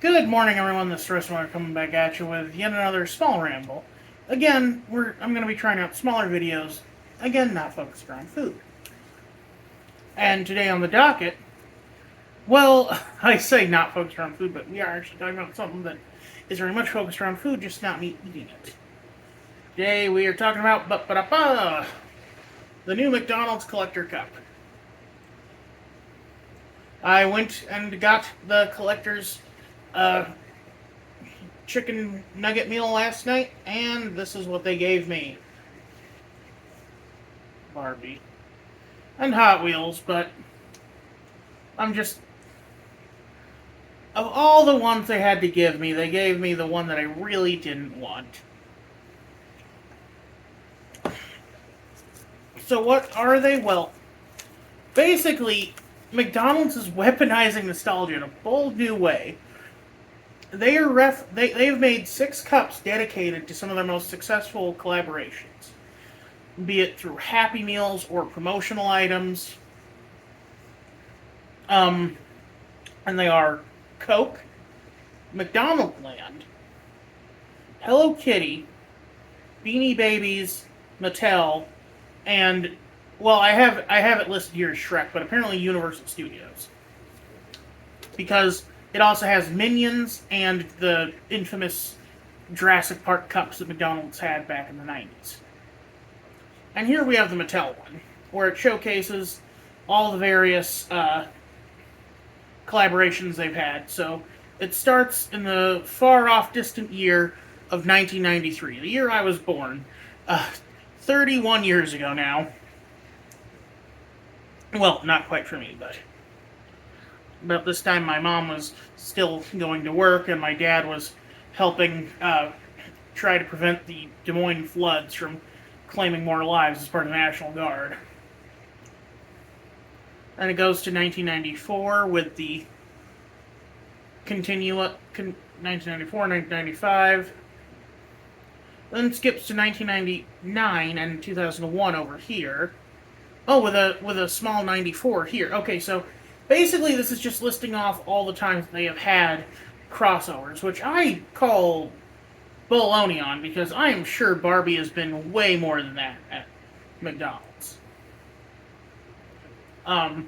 Good morning, everyone. This is Royce coming back at you with yet another small ramble. Again, I'm going to be trying out smaller videos. Again, not focused around food. And today on the docket, well, I say not focused around food, but we are actually talking about something that is very much focused around food, just not me eating it. Today we are talking about the new McDonald's Collector Cup. I went and got the collector's chicken nugget meal last night, and this is what they gave me. Barbie. And Hot Wheels, but I'm just... Of all the ones they had to give me, they gave me the one that I really didn't want. So what are they? Well, basically, McDonald's is weaponizing nostalgia in a bold new way. They've made 6 cups dedicated to some of their most successful collaborations, be it through Happy Meals or promotional items. And they are Coke, McDonald's Land, Hello Kitty, Beanie Babies, Mattel, and well, I have it listed here as Shrek, but apparently Universal Studios, because it also has Minions and the infamous Jurassic Park cups that McDonald's had back in the 90s. And here we have the Mattel one, where it showcases all the various collaborations they've had. So it starts in the far-off distant year of 1993, the year I was born, 31 years ago now. Well, not quite for me, but this time my mom was still going to work, and my dad was helping try to prevent the Des Moines floods from claiming more lives as part of the National Guard. And it goes to 1994 with the 1994, 1995. Then skips to 1999 and 2001 over here. Oh, with a small 94 here. Okay, so basically this is just listing off all the times they have had crossovers, which I call baloney on, because I am sure Barbie has been way more than that at McDonald's. And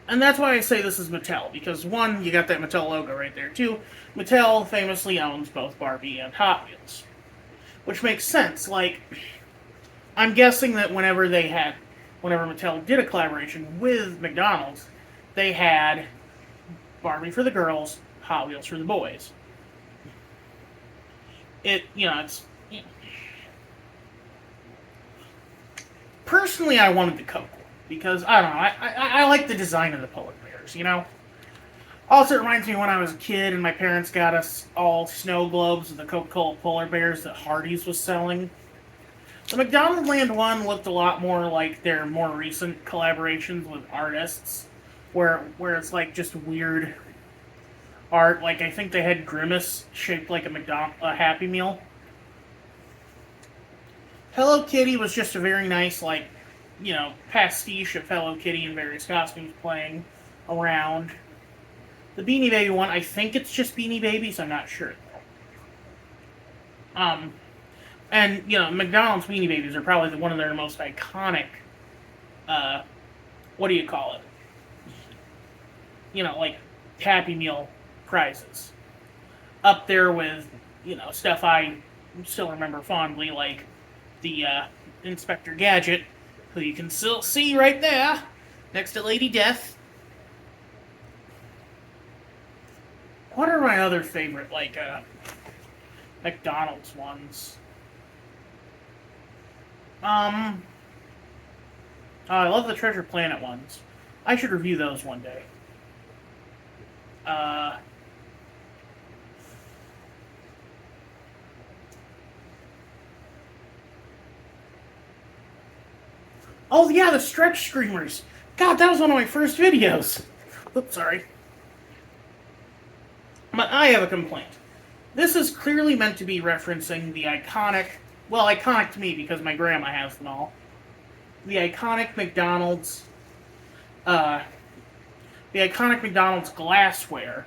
that's why I say this is Mattel, because one, you got that Mattel logo right there. Two, Mattel famously owns both Barbie and Hot Wheels, which makes sense. Like, I'm guessing that whenever Mattel did a collaboration with McDonald's, they had Barbie for the girls, Hot Wheels for the boys. Personally, I wanted the Coke one, because, I don't know, I like the design of the polar bears, Also, it reminds me when I was a kid and my parents got us all snow globes of the Coca-Cola polar bears that Hardee's was selling. The McDonald's Land one looked a lot more like their more recent collaborations with artists, where it's like just weird art. Like, I think they had Grimace shaped like a Happy Meal. Hello Kitty was just a very nice, pastiche of Hello Kitty in various costumes playing around. The Beanie Baby one, I think it's just Beanie Babies, I'm not sure. And, McDonald's Beanie Babies are probably one of their most iconic, what do you call it? Happy Meal prizes. Up there with, stuff I still remember fondly, like the Inspector Gadget, who you can still see right there, next to Lady Death. What are my other favorite, McDonald's ones? I love the Treasure Planet ones. I should review those one day. Oh yeah, the Stretch Screamers. God, that was one of my first videos. Oops, sorry. But I have a complaint. This is clearly meant to be referencing the iconic to me because my grandma has them all, the iconic McDonald's glassware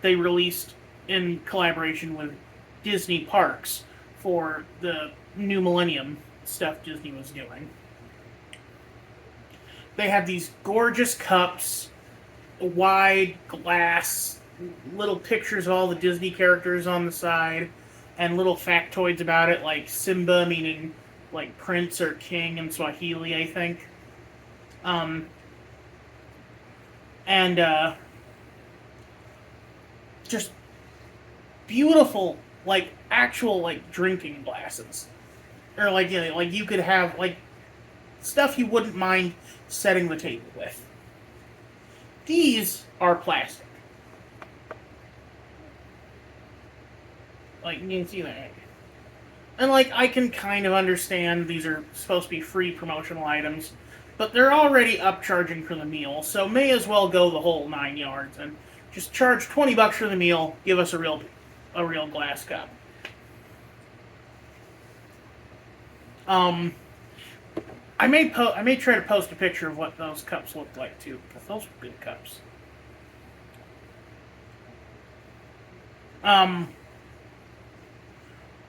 they released in collaboration with Disney Parks for the New Millennium stuff Disney was doing. They had these gorgeous cups, wide glass, little pictures of all the Disney characters on the side, and little factoids about it, like Simba meaning like prince or king in Swahili, I think. Um, and just beautiful, like actual like drinking glasses, or like like you could have like stuff you wouldn't mind setting the table with. These are plastic. Like, you can see that. And, like, I can kind of understand these are supposed to be free promotional items, but they're already upcharging for the meal, so may as well go the whole 9 yards and just charge $20 for the meal, give us a real glass cup. I may try to post a picture of what those cups look like too, because those are good cups.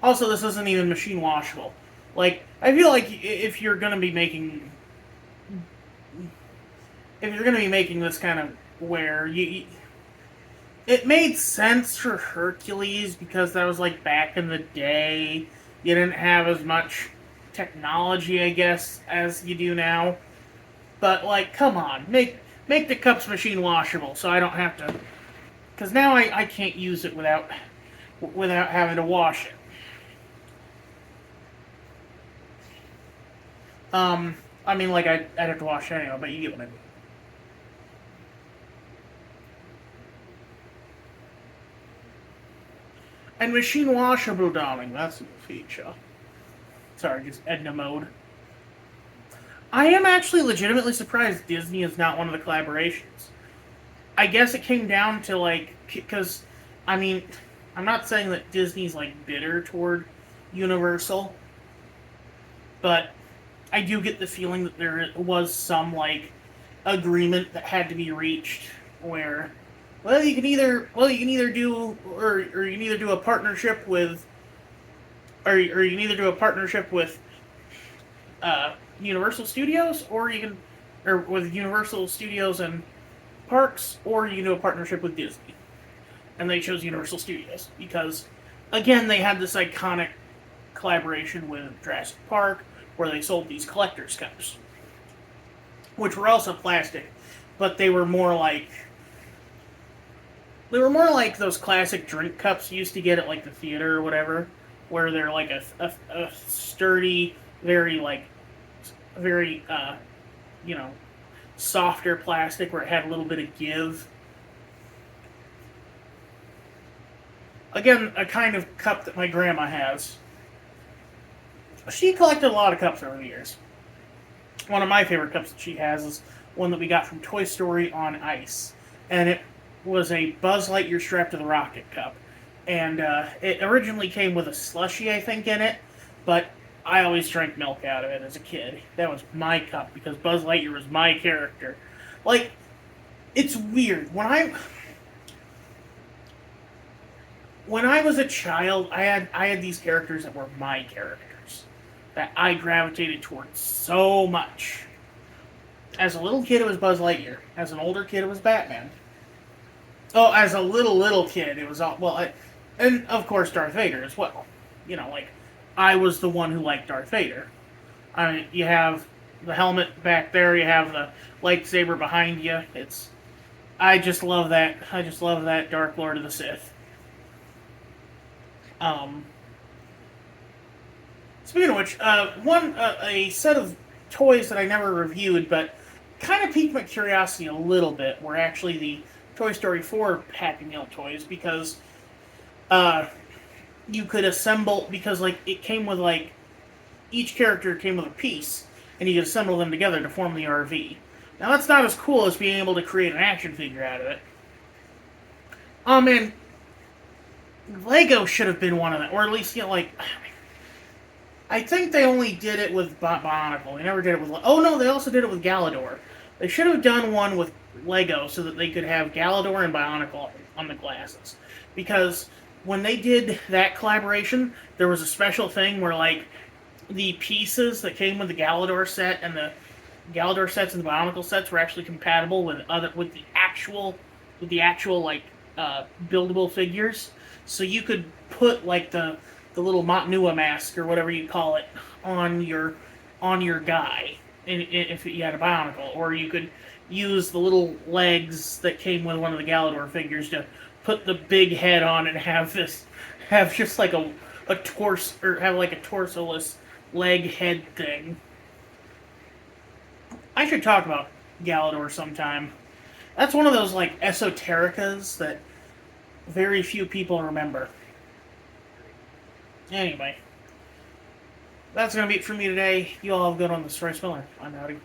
Also, this isn't even machine washable. Like, I feel like if you're gonna be making this kind of ware, it made sense for Hercules because that was like back in the day. You didn't have as much technology, I guess, as you do now. But like, come on, make the cups machine washable so I don't have to. Because now I can't use it without having to wash it. I mean, like, I'd have to wash it anyway, but you get what I mean. And machine washable, darling, that's a feature. Sorry, just Edna mode. I am actually legitimately surprised Disney is not one of the collaborations. I guess it came down to, like, because, I mean, I'm not saying that Disney's, like, bitter toward Universal, but I do get the feeling that there was some, like, agreement that had to be reached where, you can either do a partnership with, Universal Studios, or with Universal Studios and Parks, or you can do a partnership with Disney. And they chose Universal Studios because, again, they had this iconic collaboration with Jurassic Park where they sold these collector's cups, which were also plastic, but they were more like those classic drink cups you used to get at like the theater or whatever, where they're like a sturdy, very softer plastic where it had a little bit of give. Again, a kind of cup that my grandma has. She collected a lot of cups over the years. One of my favorite cups that she has is one that we got from Toy Story on Ice. And it was a Buzz Lightyear strapped to the rocket cup. And it originally came with a slushie, I think, in it. But I always drank milk out of it as a kid. That was my cup because Buzz Lightyear was my character. Like, it's weird. When I was a child, I had these characters that were my characters that I gravitated towards so much. As a little kid, it was Buzz Lightyear. As an older kid, it was Batman. Oh, as a little kid, it was and of course Darth Vader as well. I was the one who liked Darth Vader. I mean, you have the helmet back there, you have the lightsaber behind you. I just love that. I just love that Dark Lord of the Sith. Speaking of which, a set of toys that I never reviewed, but kind of piqued my curiosity a little bit, were actually the Toy Story 4 Happy Meal toys, because you could assemble, because it came with each character came with a piece, and you could assemble them together to form the RV. Now that's not as cool as being able to create an action figure out of it. Oh man, Lego should have been one of them, or at least I think they only did it with Bionicle. They never did it with. Oh no, they also did it with Galador. They should have done one with Lego so that they could have Galador and Bionicle on the glasses. Because when they did that collaboration, there was a special thing where like the pieces that came with the Galador set and the Galador sets and the Bionicle sets were actually compatible with the actual like buildable figures. So you could put like the little Motnua mask or whatever you call it on your guy if you had a Bionicle, or you could use the little legs that came with one of the Galador figures to put the big head on and have just like a torso, or have like a torsoless leg head thing. I should talk about Galador sometime. That's one of those like esotericas that very few people remember. Anyway, that's gonna be it for me today. You all have a good one. This is Royce Miller. I'm outie.